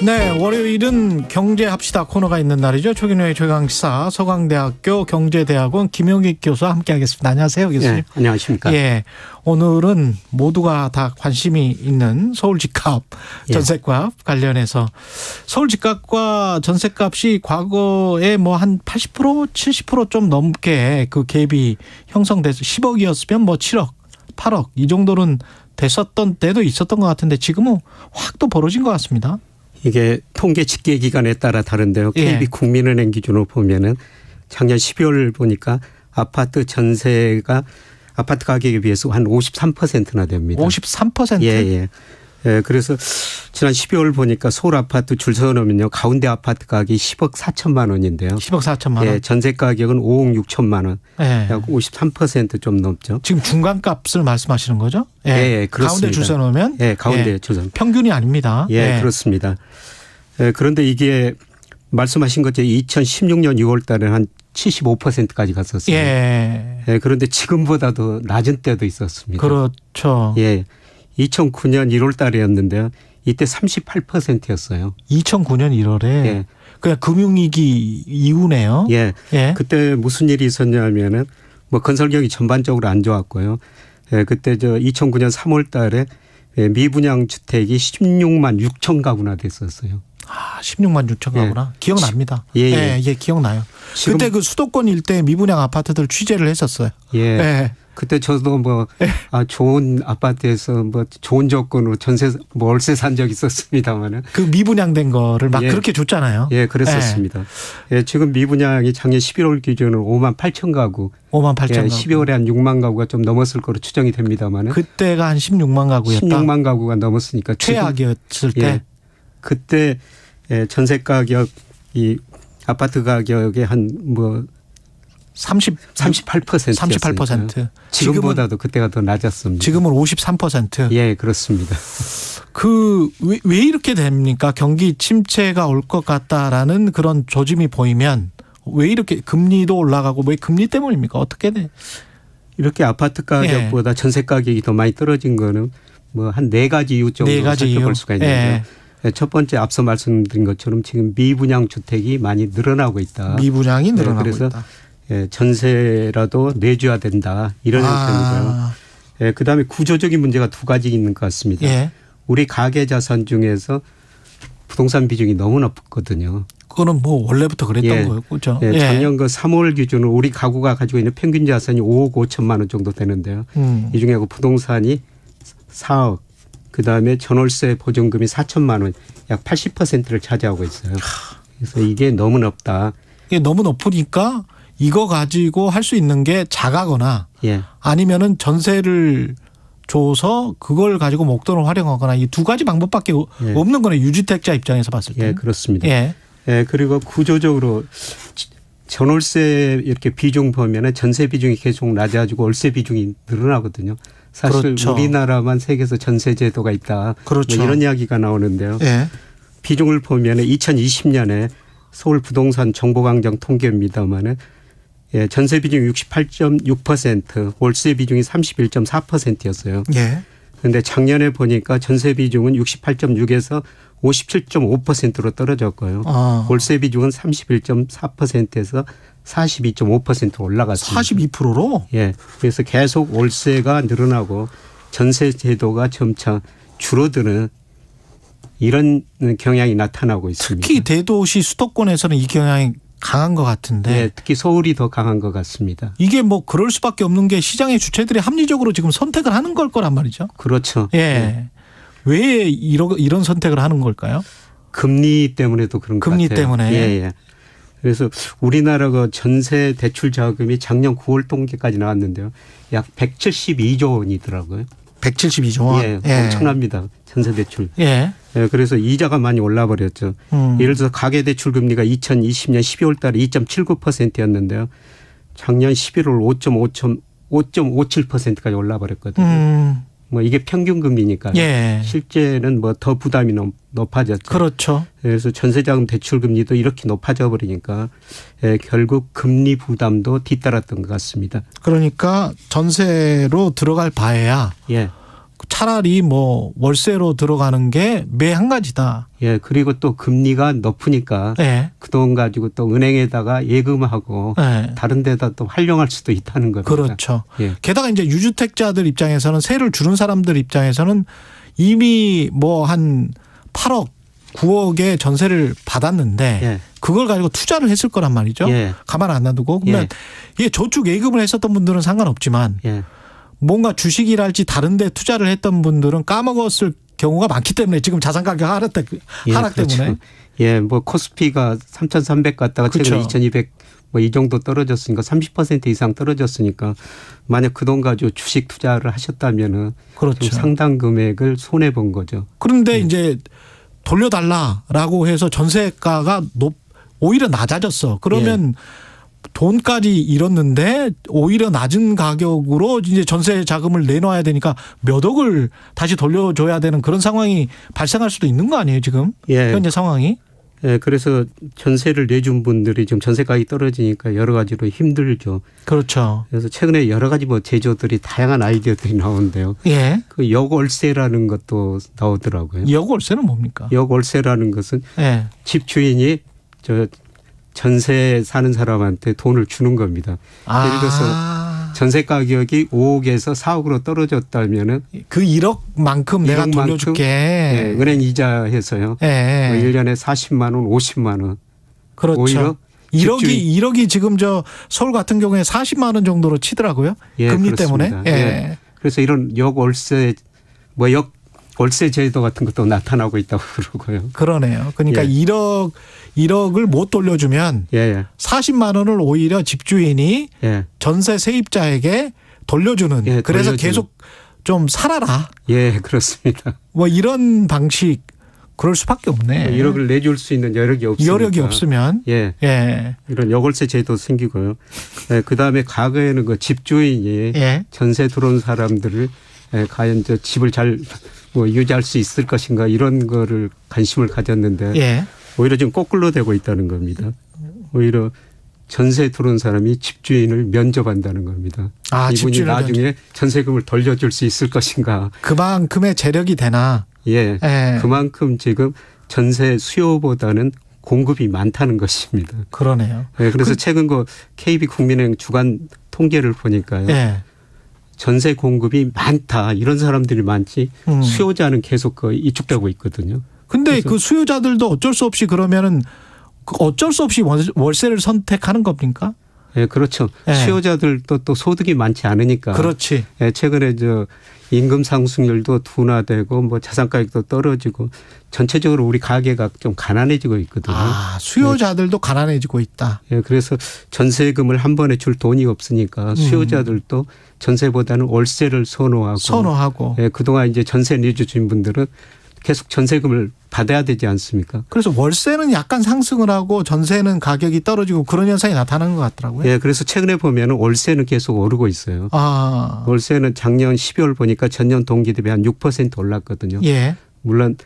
네, 월요일은 경제합시다 코너가 있는 날이죠. 최경영의 최강시사 서강대학교 경제대학원 김용익 교수와 함께하겠습니다. 안녕하세요, 교수님. 네, 안녕하십니까. 예, 오늘은 모두가 다 관심이 있는 서울 집값, 전셋값 관련해서 서울 집값과 전셋값이 과거에 뭐 한 80%, 70% 좀 넘게 그 갭이 형성돼서 10억이었으면 뭐 7억, 8억 이 정도는 됐었던 때도 있었던 것 같은데 지금은 확 또 벌어진 것 같습니다. 이게 통계 집계 기간에 따라 다른데요. KB 국민은행 기준으로 보면은 작년 12월 보니까 아파트 전세가 아파트 가격에 비해서 한 53%나 됩니다. 53%? 예. 그래서 지난 12월 보니까 서울 아파트 줄 서놓으면요. 가운데 아파트 가격이 10억 4천만 원인데요. 10억 4천만 원. 예, 전세 가격은 5억 6천만 원. 예. 약 53% 좀 넘죠. 지금 중간값을 말씀하시는 거죠? 예, 그렇습니다. 가운데 줄 서놓으면? 예, 가운데 줄 서놓으면. 평균이 아닙니다. 예, 그렇습니다. 그런데 이게 말씀하신 것처럼 2016년 6월 달에 한 75%까지 갔었어요. 예. 그런데 지금보다도 낮은 때도 있었습니다. 그렇죠. 예. 2009년 1월 달이었는데요. 이때 38%였어요. 2009년 1월에. 예. 그냥 금융위기 이후네요. 예. 예. 그때 무슨 일이 있었냐면은 뭐 건설경이 전반적으로 안 좋았고요. 예. 그때 2009년 3월 달에 미분양 주택이 16만 6천 가구나 됐었어요. 아, 16만 6천 가구나. 기억납니다. 예, 기억나요. 그때 그 수도권 일대 미분양 아파트들 취재를 했었어요. 예. 그때 저도 좋은 아파트에서 좋은 조건으로 월세 산 적이 있었습니다만은. 그 미분양된 거를 막 그렇게 줬잖아요. 예, 그랬었습니다. 예, 지금 미분양이 작년 11월 기준으로 5만 8천 가구. 5만 8천 가구. 12월에 한 6만 가구가 좀 넘었을 거로 추정이 됩니다만은. 그때가 한 16만 가구였다. 16만 가구가 넘었으니까. 최악이었을 때. 예, 그때 전세 가격, 이 아파트 가격의 한 38%였어요. 지금보다도 그때가 더 낮았습니다. 지금은 53%. 예, 그렇습니다. 왜 이렇게 됩니까? 경기 침체가 올 것 같다라는 그런 조짐이 보이면 왜 이렇게 금리도 올라가고 왜 금리 때문입니까? 어떻게 돼? 이렇게 아파트 가격보다 전세 가격이 더 많이 떨어진 거는 한 4가지 이유 정도로 살펴볼 수가 있는데요. 첫 번째 앞서 말씀드린 것처럼 지금 미분양 주택이 많이 늘어나고 있다. 미분양이 늘어나고 그래서 있다. 전세라도 내줘야 된다. 이런 형태이고요. 그다음에 구조적인 문제가 2가지 있는 것 같습니다. 우리 가계 자산 중에서 부동산 비중이 너무 높거든요. 그거는 원래부터 그랬던 거였고. 그렇죠? 작년 3월 기준으로 우리 가구가 가지고 있는 평균 자산이 5억 5천만 원 정도 되는데요. 이 중에 부동산이 4억. 그다음에 전월세 보증금이 4천만 원, 약 80%를 차지하고 있어요. 그래서 이게 너무 높다. 이게 너무 높으니까 이거 가지고 할 수 있는 게 작아거나 아니면은 전세를 줘서 그걸 가지고 목돈을 활용하거나 이 2가지 방법밖에 없는 거네. 유주택자 입장에서 봤을 때. 예, 그렇습니다. 그리고 구조적으로 전월세 이렇게 비중 보면은 전세 비중이 계속 낮아지고 월세 비중이 늘어나거든요. 사실 그렇죠. 우리나라만 세계에서 전세 제도가 있다. 그렇죠. 이런 이야기가 나오는데요. 비중을 보면 2020년에 서울 부동산 정보광장 통계입니다만은 전세 비중이 68.6%, 월세 비중이 31.4%였어요. 그런데 작년에 보니까 전세 비중은 68.6에서 57.5%로 떨어졌고요. 월세 비중은 31.4%에서 42.5%로 올라갔습니다. 42%로? 예. 그래서 계속 월세가 늘어나고 전세 제도가 점차 줄어드는 이런 경향이 나타나고 있습니다. 특히 대도시 수도권에서는 이 경향이 강한 것 같은데. 특히 서울이 더 강한 것 같습니다. 이게 그럴 수밖에 없는 게 시장의 주체들이 합리적으로 지금 선택을 하는 걸 거란 말이죠. 그렇죠. 왜 이런 선택을 하는 걸까요? 금리 때문에도 그런 것 금리 같아요. 때문에. 그래서 우리나라가 전세 대출 자금이 작년 9월 통계까지 나왔는데요. 약 172조 원이더라고요. 172조 원. 엄청납니다. 전세 대출. 그래서 이자가 많이 올라버렸죠. 예를 들어서 가계대출 금리가 2020년 12월 달에 2.79%였는데요. 작년 11월 5.57%까지 올라버렸거든요. 이게 평균 금리니까 실제는 더 부담이 높아졌죠. 그렇죠. 그래서 전세자금 대출 금리도 이렇게 높아져 버리니까 결국 금리 부담도 뒤따랐던 것 같습니다. 그러니까 전세로 들어갈 바에야 차라리 뭐 월세로 들어가는 게 매 한 가지다. 예, 그리고 또 금리가 높으니까 예. 그 돈 가지고 또 은행에다가 예금하고 예. 다른 데다 또 활용할 수도 있다는 겁니다. 그렇죠. 예. 게다가 이제 유주택자들 입장에서는 세를 주는 사람들 입장에서는 이미 뭐 한 8억, 9억의 전세를 받았는데 예. 그걸 가지고 투자를 했을 거란 말이죠. 예. 가만 안 놔두고. 그러면 예. 이게 저축 예금을 했었던 분들은 상관없지만 예. 뭔가 주식이랄지 다른 데 투자를 했던 분들은 까먹었을 경우가 많기 때문에 지금 자산 가격 하락 그렇죠. 때문에. 예, 뭐 코스피가 3,300 갔다가 그렇죠. 최근에 2,200 뭐 이 정도 떨어졌으니까 30% 이상 떨어졌으니까 만약 그 돈 가지고 주식 투자를 하셨다면은 그렇죠. 좀 상당 금액을 손해 본 거죠. 그런데 이제 돌려달라라고 해서 전세가가 오히려 낮아졌어. 그러면 돈까지 잃었는데 오히려 낮은 가격으로 이제 전세 자금을 내놔야 되니까 몇 억을 다시 돌려줘야 되는 그런 상황이 발생할 수도 있는 거 아니에요, 지금? 예. 현재 상황이? 예, 그래서 전세를 내준 분들이 지금 전세 가격이 떨어지니까 여러 가지로 힘들죠. 그렇죠. 그래서 최근에 여러 가지 뭐 제조들이 다양한 아이디어들이 나오는데요. 예. 그 역월세라는 것도 나오더라고요. 역월세는 뭡니까? 역월세라는 것은 예. 집 주인이 저 전세 사는 사람한테 돈을 주는 겁니다. 예를 들어서 전세 가격이 5억에서 4억으로 떨어졌다면은 그 1억만큼 내가 돌려줄게. 네, 은행 이자 해서요. 예. 뭐 1년에 40만 원, 50만 원. 그렇죠. 오히려 1억이 지금 저 서울 같은 경우에 40만 원 정도로 치더라고요. 예, 금리 그렇습니다. 때문에. 예. 예. 그래서 이런 역월세 뭐 역월세 제도 같은 것도 나타나고 있다고 그러고요. 그러네요. 그러니까 예. 1억을 못 돌려주면 예. 40만 원을 오히려 집주인이 예. 전세 세입자에게 돌려주는. 예, 그래서 돌려주는. 계속 좀 살아라. 예, 그렇습니다. 뭐 이런 방식 그럴 수밖에 없네. 1억을 내줄 수 있는 여력이 없으니까. 여력이 없으면. 예. 예. 이런 역월세 제도 생기고요. 예, 그다음에 과거에는 그 집주인이 예. 전세 들어온 사람들을 과연 저 집을 잘 뭐 유지할 수 있을 것인가 이런 거를 관심을 가졌는데 예. 오히려 지금 거꾸로 되고 있다는 겁니다. 오히려 전세 들어온 사람이 집주인을 면접한다는 겁니다. 이분이 나중에 전세금을 돌려줄 수 있을 것인가. 그만큼의 재력이 되나. 예. 예. 그만큼 지금 전세 수요보다는 공급이 많다는 것입니다. 그러네요. 예, 그래서 최근 그 KB 국민은행 주간 통계를 보니까요. 예. 전세 공급이 많다 이런 사람들이 많지 수요자는 계속 이축되고 있거든요. 근데 그 수요자들도 어쩔 수 없이 그러면은 어쩔 수 없이 월세를 선택하는 겁니까? 예, 그렇죠. 예. 수요자들도 또 소득이 많지 않으니까. 그렇지. 예, 최근에 저 임금 상승률도 둔화되고 뭐 자산 가격도 떨어지고 전체적으로 우리 가계가 좀 가난해지고 있거든요. 수요자들도 가난해지고 있다. 예, 그래서 전세금을 한 번에 줄 돈이 없으니까 수요자들도 전세보다는 월세를 선호하고. 예, 그동안 이제 전세 내주신 분들은 계속 전세금을 받아야 되지 않습니까? 그래서 월세는 약간 상승을 하고 전세는 가격이 떨어지고 그런 현상이 나타나는 것 같더라고요. 예, 그래서 최근에 보면 월세는 계속 오르고 있어요. 아. 월세는 작년 12월 보니까 전년 동기 대비 한 6% 올랐거든요. 예. 물론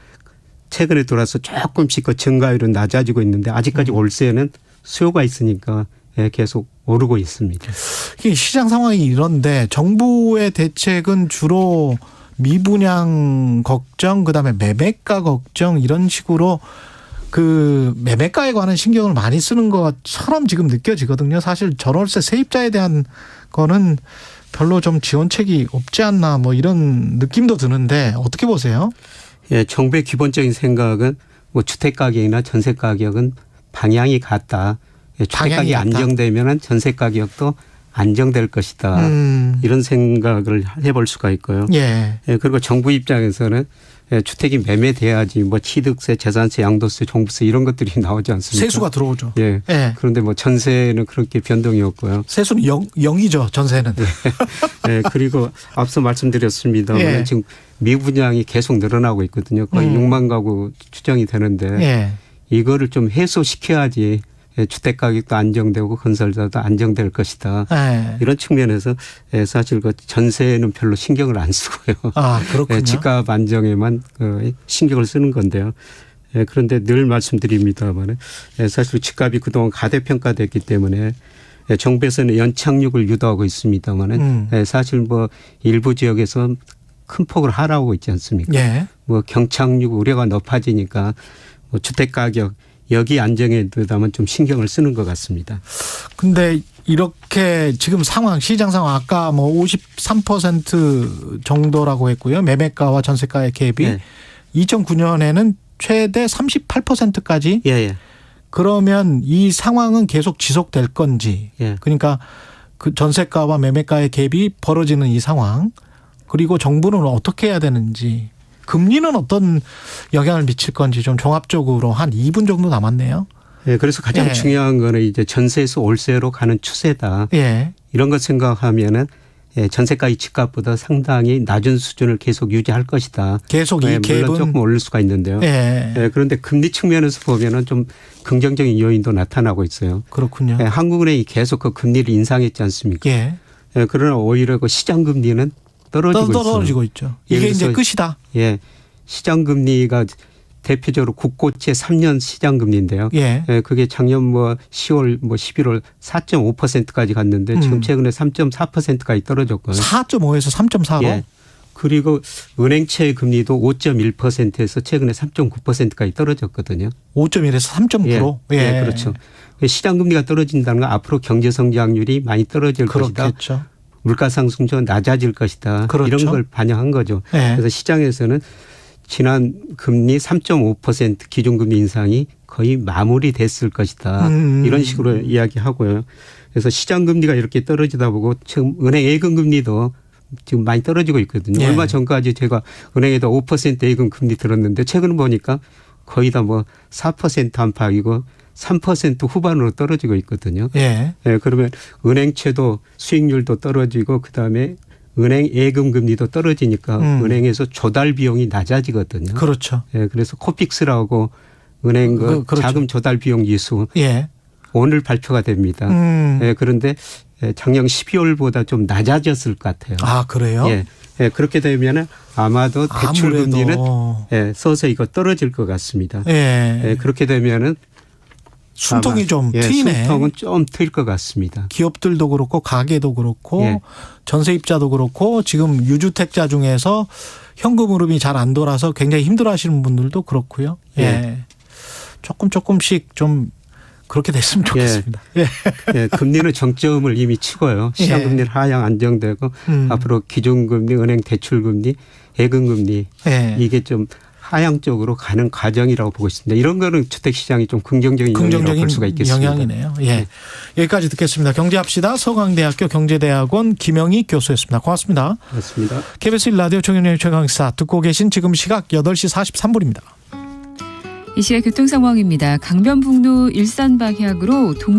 최근에 들어와서 조금씩 그 증가율은 낮아지고 있는데 아직까지 월세는 수요가 있으니까 계속 오르고 있습니다. 시장 상황이 이런데 정부의 대책은 주로 미분양 걱정, 그다음에 매매가 걱정 이런 식으로 그 매매가에 관한 신경을 많이 쓰는 것처럼 지금 느껴지거든요. 사실 전월세 세입자에 대한 거는 별로 좀 지원책이 없지 않나 뭐 이런 느낌도 드는데 어떻게 보세요? 예, 정부의 기본적인 생각은 뭐 주택 가격이나 전세 가격은 방향이 같다. 주택 가격이 안정되면 전세 가격도 안정될 것이다. 이런 생각을 해볼 수가 있고요. 예. 예, 그리고 정부 입장에서는 주택이 매매돼야지 뭐 취득세, 재산세, 양도세, 종부세 이런 것들이 나오지 않습니까? 세수가 들어오죠. 예. 예. 그런데 뭐 전세는 그렇게 변동이 없고요. 세수는 0이죠. 전세는. 예. 예. 그리고 앞서 말씀드렸습니다만 예. 지금 미분양이 계속 늘어나고 있거든요. 거의 6만 가구 추정이 되는데 예. 이거를 좀 해소시켜야지 주택 가격도 안정되고 건설사도 안정될 것이다. 네. 이런 측면에서 사실 그 전세는 별로 신경을 안 쓰고요. 아, 그렇군요. 집값 안정에만 신경을 쓰는 건데요. 그런데 늘 말씀드립니다만 사실 집값이 그동안 가대평가됐기 때문에 정부에서는 연착륙을 유도하고 있습니다만 사실 뭐 일부 지역에서 큰 폭으로 하락하고 있지 않습니까? 예. 뭐 경착륙 우려가 높아지니까 뭐 주택 가격 여기 안정에도다만 좀 신경을 쓰는 것 같습니다. 근데 이렇게 지금 상황, 시장 상황 아까 뭐 53% 정도라고 했고요. 매매가와 전세가의 갭이 예. 2009년에는 최대 38%까지. 예. 그러면 이 상황은 계속 지속될 건지. 예. 그러니까 그 전세가와 매매가의 갭이 벌어지는 이 상황. 그리고 정부는 어떻게 해야 되는지. 금리는 어떤 영향을 미칠 건지 좀 종합적으로 한 2분 정도 남았네요. 예, 그래서 가장 예. 중요한 거는 이제 전세에서 월세로 가는 추세다. 예. 이런 것 생각하면은 예, 전세가의 집값보다 상당히 낮은 수준을 계속 유지할 것이다. 계속 이 예, 갭은. 물론 조금 오를 수가 있는데요. 예. 예, 그런데 금리 측면에서 보면은 좀 긍정적인 요인도 나타나고 있어요. 그렇군요. 예, 한국은행이 계속 그 금리를 인상했지 않습니까? 예. 예, 그러나 오히려 그 시장 금리는 떨어지고 있죠. 이게 이제 끝이다. 예, 시장 금리가 대표적으로 국고채 3년 시장 금리인데요. 예. 예, 그게 작년 뭐 10월 뭐 11월 4.5%까지 갔는데 지금 최근에 3.4%까지 떨어졌고요. 4.5에서 3.4로. 예. 그리고 은행채 금리도 5.1%에서 최근에 3.9%까지 떨어졌거든요. 5.1에서 3.9로. 예. 예, 그렇죠. 시장 금리가 떨어진다는 건 앞으로 경제 성장률이 많이 떨어질 그렇겠죠. 것이다. 물가 상승도 낮아질 것이다. 그렇죠. 이런 걸 반영한 거죠. 예. 그래서 시장에서는 지난 금리 3.5% 기준금리 인상이 거의 마무리됐을 것이다. 이런 식으로 이야기하고요. 그래서 시장 금리가 이렇게 떨어지다 보고 지금 은행 예금 금리도 지금 많이 떨어지고 있거든요. 예. 얼마 전까지 제가 은행에다 5% 예금 금리 들었는데 최근 보니까 거의 다 뭐 4% 안팎이고 3% 후반으로 떨어지고 있거든요. 예. 예, 그러면 은행채도 수익률도 떨어지고 그다음에 은행 예금 금리도 떨어지니까 은행에서 조달 비용이 낮아지거든요. 그렇죠. 예, 그래서 코픽스라고 은행 그렇죠. 자금 조달 비용 지수 예. 오늘 발표가 됩니다. 예, 그런데 작년 12월보다 좀 낮아졌을 것 같아요. 아, 그래요? 예. 예, 그렇게 되면 아마도 대출 금리는 예, 서서히 이거 떨어질 것 같습니다. 예. 예, 그렇게 되면은 숨통이 좀 트이네. 숨통은 좀 트일 것 같습니다. 기업들도 그렇고 가게도 그렇고 예. 전세입자도 그렇고 지금 유주택자 중에서 현금 흐름이 잘 안 돌아서 굉장히 힘들어하시는 분들도 그렇고요. 예. 예. 조금씩 좀 그렇게 됐으면 좋겠습니다. 예. 예, 금리는 정점을 이미 치고요. 시장금리는 하향 안정되고 앞으로 기준금리, 은행 대출금리, 예금금리 이게 좀 하향 쪽으로 가는 과정이라고 보고 있습니다. 이런 거는 주택시장이 좀 긍정적인 영향이라고 볼 수가 있겠습니다. 영향이네요. 예. 여기까지 듣겠습니다. 경제합시다. 서강대학교 경제대학원 김영희 교수였습니다. 고맙습니다. 고맙습니다. KBS 1라디오 최경영의 최강시사 듣고 계신 지금 시각 8시 43분입니다. 이 시각 교통 상황입니다. 강변북로 일산 방향으로